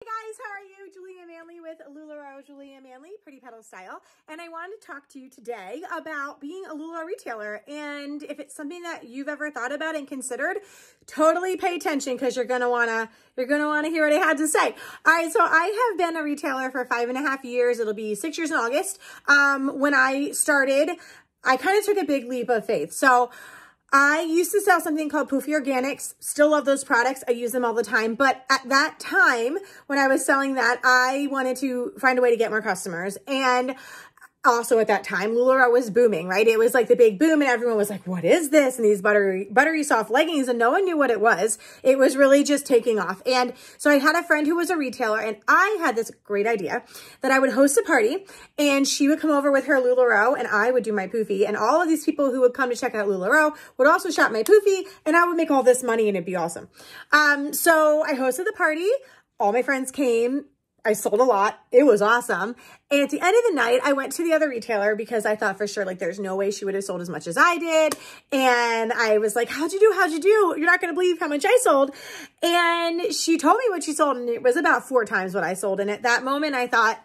Hey guys, how are you? Julia Manley with LuLaRoe Julia Manley, Pretty Petal Style. And I wanted to talk to you today about being a LuLaRoe retailer. And if it's something that you've ever thought about and considered, totally pay attention because you're gonna wanna hear what I had to say. All right, so I have been a retailer for 5.5 years. It'll be 6 years in August. When I started, I kind of took a big leap of faith. So I used to sell something called Poofy Organics. Still love those products. I use them all the time. But at that time, when I was selling that, I wanted to find a way to get more customers. And also at that time, LuLaRoe was booming, right? It was like the big boom and everyone was like, what is this? And these buttery soft leggings, and no one knew what it was. It was really just taking off. And so I had a friend who was a retailer, and I had this great idea that I would host a party and she would come over with her LuLaRoe and I would do my Poofy, and all of these people who would come to check out LuLaRoe would also shop my Poofy, and I would make all this money and it'd be awesome. So I hosted the party. All my friends came. I sold a lot. It was awesome. And at the end of the night, I went to the other retailer because I thought for sure, like, there's no way she would have sold as much as I did. And I was like, how'd you do? How'd you do? You're not going to believe how much I sold. And she told me what she sold, and it was about 4 times what I sold. And at that moment, I thought,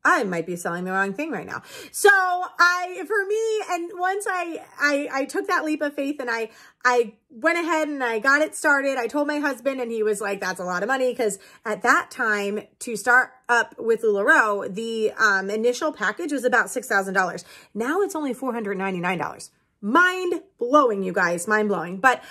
I might be selling the wrong thing right now. So for me, and once I took that leap of faith and I went ahead and I got it started, I told my husband, and he was like, that's a lot of money. Because at that time, to start up with LuLaRoe, the initial package was about $6,000. Now it's only $499. Mind blowing, you guys, mind blowing. But,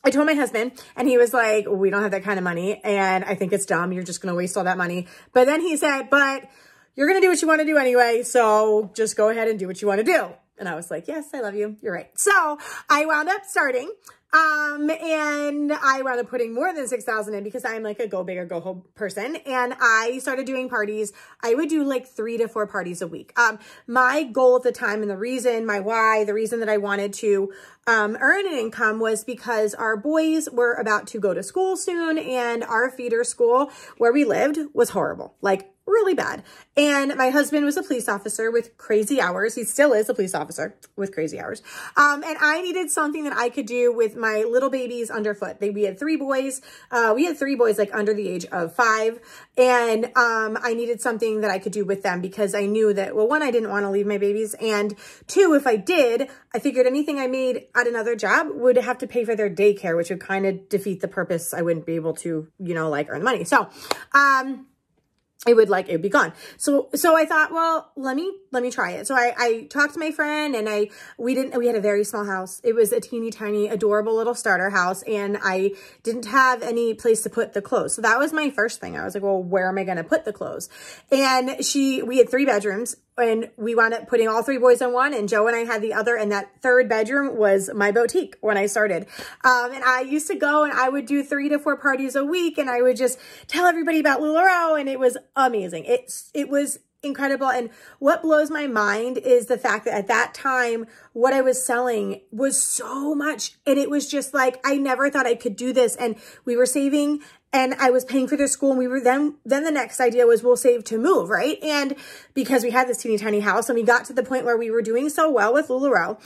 I told my husband, and he was like, we don't have that kind of money, and I think it's dumb. You're just going to waste all that money. But then he said, but you're going to do what you want to do anyway, so just go ahead and do what you want to do. And I was like, yes, I love you. You're right. So I wound up starting, and I wound up putting more than 6,000 in because I'm like a go big or go home person. And I started doing parties. I would do like 3 to 4 parties a week. My goal at the time, and the reason that I wanted to earn an income was because our boys were about to go to school soon, and our feeder school where we lived was horrible, like really bad. And my husband was a police officer with crazy hours. He still is a police officer with crazy hours. And I needed something that I could do with my little babies underfoot. We had 3 boys. We had 3 boys like under the age of 5. And I needed something that I could do with them because I knew that, well, 1, I didn't want to leave my babies. And 2, if I did, I figured anything I made at another job would have to pay for their daycare, which would kind of defeat the purpose. I wouldn't be able to, like earn money. So, it would be gone. So I thought, well, let me try it. So I talked to my friend, and we had a very small house. It was a teeny tiny, adorable little starter house, and I didn't have any place to put the clothes. So that was my first thing. I was like, well, where am I going to put the clothes? And we had 3 bedrooms. And we wound up putting all 3 boys in one, and Joe and I had the other, and that 3rd bedroom was my boutique when I started. And I used to go, and I would do 3 to 4 parties a week, and I would just tell everybody about LuLaRoe, and it was amazing. It was incredible. And what blows my mind is the fact that at that time, what I was selling was so much. And it was just like, I never thought I could do this. And we were saving, and I was paying for their school, and we were then the next idea was we'll save to move, right? And because we had this teeny tiny house, and we got to the point where we were doing so well with LuLaRoe.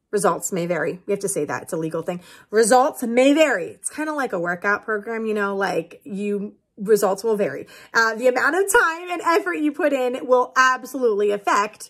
Results may vary. We have to say that. It's a legal thing. Results may vary. It's kind of like a workout program, results will vary. The amount of time and effort you put in will absolutely affect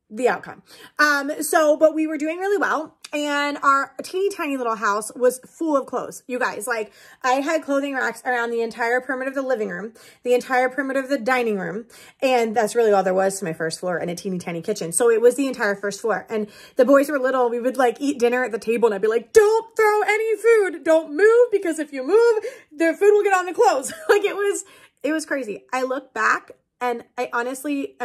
the outcome. But we were doing really well, and our teeny tiny little house was full of clothes. You guys, like, I had clothing racks around the entire perimeter of the living room, the entire perimeter of the dining room, and that's really all there was to my first floor, and a teeny tiny kitchen. So it was the entire first floor. And the boys were little. We would like eat dinner at the table, and I'd be like, don't throw any food. Don't move, because if you move, the food will get on the clothes. Like, it was crazy. I look back, and I honestly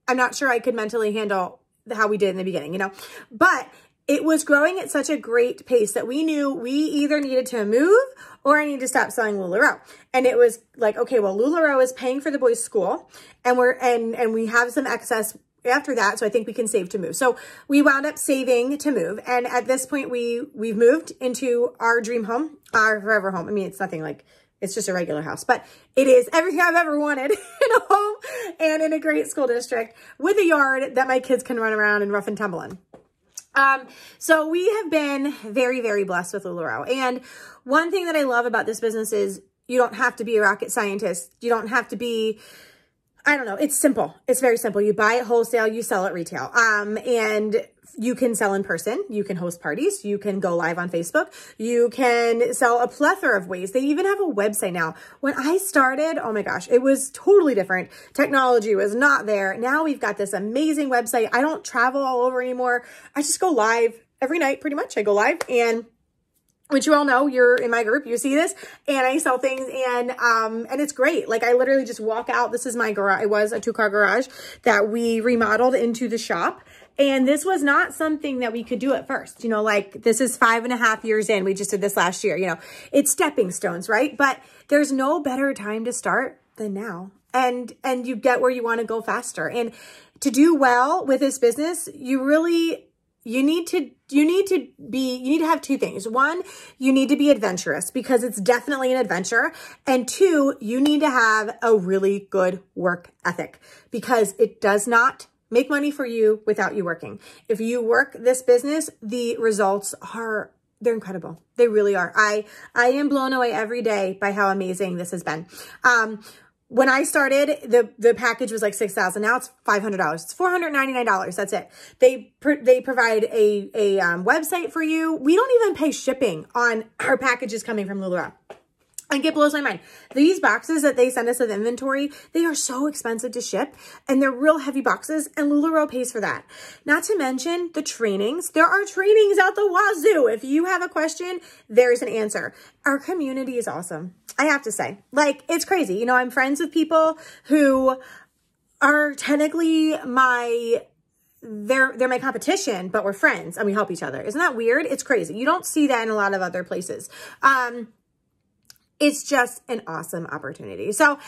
I'm not sure I could mentally handle how we did in the beginning, but it was growing at such a great pace that we knew we either needed to move or I needed to stop selling LuLaRoe. And it was like, okay, well, LuLaRoe is paying for the boys' school, and we have some excess after that, so I think we can save to move. So we wound up saving to move, and at this point, we've moved into our dream home, our forever home. I mean, it's nothing like, it's just a regular house, but it is everything I've ever wanted in a home and in a great school district with a yard that my kids can run around and rough and tumble in. So we have been very, very blessed with LuLaRoe. And one thing that I love about this business is you don't have to be a rocket scientist. You don't have to be, I don't know. It's simple. It's very simple. You buy it wholesale, you sell it retail. And you can sell in person. You can host parties. You can go live on Facebook. You can sell a plethora of ways. They even have a website now. When I started, oh my gosh, it was totally different. Technology was not there. Now we've got this amazing website. I don't travel all over anymore. I just go live every night, pretty much. I go live, and which you all know, you're in my group, you see this, and I sell things, and it's great. Like, I literally just walk out. This is my garage. It was a 2-car garage that we remodeled into the shop. And this was not something that we could do at first, you know, like this is 5.5 years in. We just did this last year, you know, it's stepping stones, right? But there's no better time to start than now. And you get where you want to go faster. And to do well with this business, you need to have two things. One, you need to be adventurous because it's definitely an adventure. And two, you need to have a really good work ethic because it does not make money for you without you working. If you work this business, the results they're incredible. They really are. I am blown away every day by how amazing this has been. When I started, the package was like $6,000. Now it's $500. It's $499. That's it. They provide a website for you. We don't even pay shipping on our packages coming from LuLaRoe. And it blows my mind. These boxes that they send us with inventory, they are so expensive to ship, and they're real heavy boxes, and LuLaRoe pays for that. Not to mention the trainings. There are trainings out the wazoo. If you have a question, there's an answer. Our community is awesome. I have to say, like, it's crazy. You know, I'm friends with people who are technically they're my competition, but we're friends and we help each other. Isn't that weird? It's crazy. You don't see that in a lot of other places. It's just an awesome opportunity. So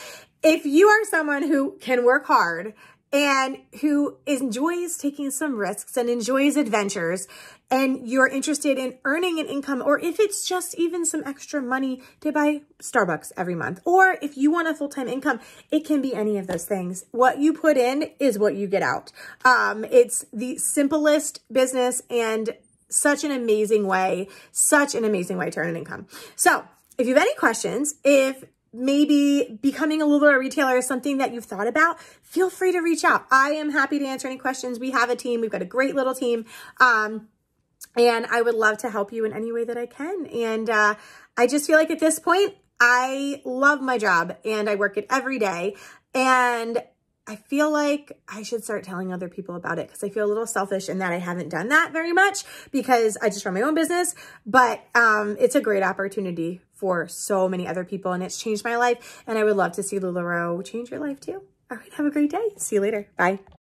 if you are someone who can work hard and who enjoys taking some risks and enjoys adventures, and you're interested in earning an income, or if it's just even some extra money to buy Starbucks every month, or if you want a full-time income, it can be any of those things. What you put in is what you get out. It's the simplest business and such an amazing way to earn an income. So if you have any questions, if maybe becoming a LuLaRoe retailer is something that you've thought about, feel free to reach out. I am happy to answer any questions. We have a team. We've got a great little team. And I would love to help you in any way that I can. And I just feel like at this point, I love my job and I work it every day. And I feel like I should start telling other people about it because I feel a little selfish in that I haven't done that very much because I just run my own business. But it's a great opportunity for so many other people, and it's changed my life. And I would love to see LuLaRoe change your life too. All right, have a great day. See you later. Bye.